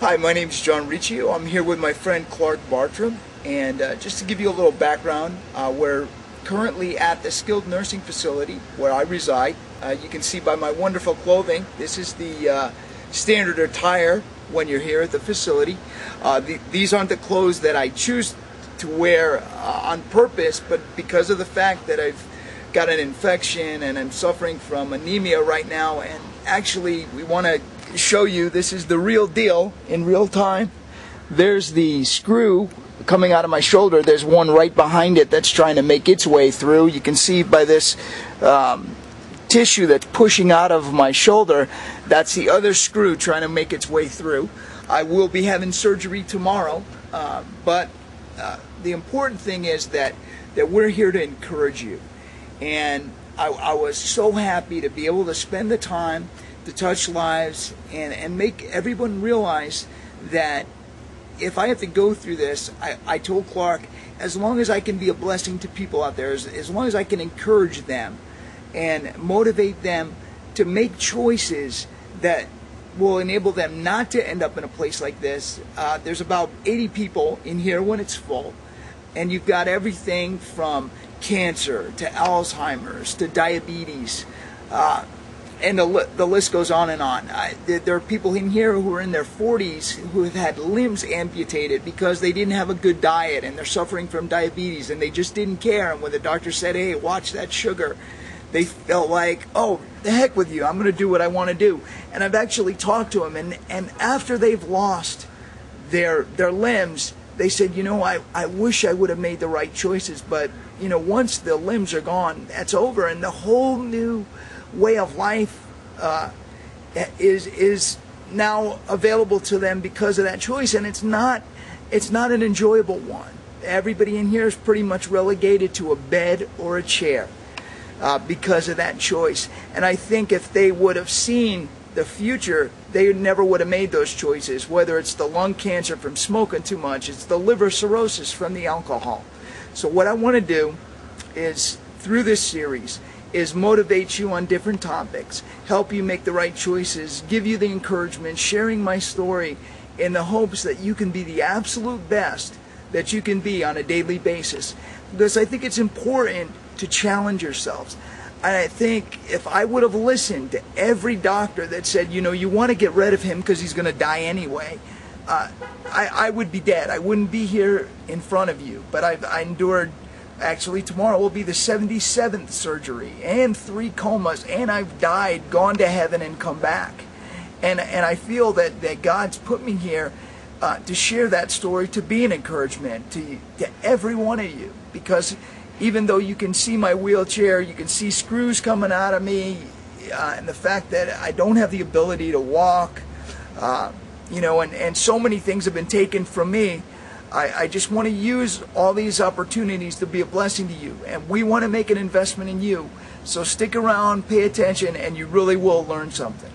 Hi, my name is John Riccio. I'm here with my friend Clark Bartram, and just to give you a little background, we're currently at the skilled nursing facility where I reside. You can see by my wonderful clothing, this is the standard attire when you're here at the facility. These aren't the clothes that I choose to wear on purpose, but because of the fact that I've got an infection and I'm suffering from anemia right now, and actually we want to show you this is the real deal in real time. There's the screw coming out of my shoulder. There's one right behind it that's trying to make its way through. You can see by this tissue that's pushing out of my shoulder, that's the other screw trying to make its way through. I will be having surgery tomorrow, but the important thing is that we're here to encourage you. And I was so happy to be able to spend the time to touch lives and make everyone realize that if I have to go through this, I told Clark, as long as I can be a blessing to people out there, as long as I can encourage them and motivate them to make choices that will enable them not to end up in a place like this. There's about 80 people in here when it's full, and you've got everything from cancer to Alzheimer's to diabetes, and the list goes on and on. There are people in here who are in their 40s who have had limbs amputated because they didn't have a good diet and they're suffering from diabetes and they just didn't care. And when the doctor said, hey, watch that sugar, they felt like, oh, the heck with you, I'm going to do what I want to do. And I've actually talked to them, and after they've lost their limbs, they said, you know, I wish I would have made the right choices, but, you know, once the limbs are gone, that's over, and the whole new way of life is now available to them because of that choice, and it's not an enjoyable one. Everybody in here is pretty much relegated to a bed or a chair because of that choice. And I think if they would have seen the future, they never would have made those choices, whether it's the lung cancer from smoking too much, it's the liver cirrhosis from the alcohol. So what I want to do is, through this series, is motivate you on different topics, help you make the right choices, give you the encouragement, sharing my story in the hopes that you can be the absolute best that you can be on a daily basis. Because I think it's important to challenge yourselves. And I think if I would have listened to every doctor that said, you know, you want to get rid of him because he's going to die anyway, I would be dead. I wouldn't be here in front of you. But I endured, actually tomorrow will be the 77th surgery and 3 comas, and I've died, gone to heaven, and come back. And I feel that God's put me here to share that story, to be an encouragement to every one of you. Because even though you can see my wheelchair, you can see screws coming out of me, and the fact that I don't have the ability to walk, you know, and so many things have been taken from me, I just want to use all these opportunities to be a blessing to you. And we want to make an investment in you. So stick around, pay attention, and you really will learn something.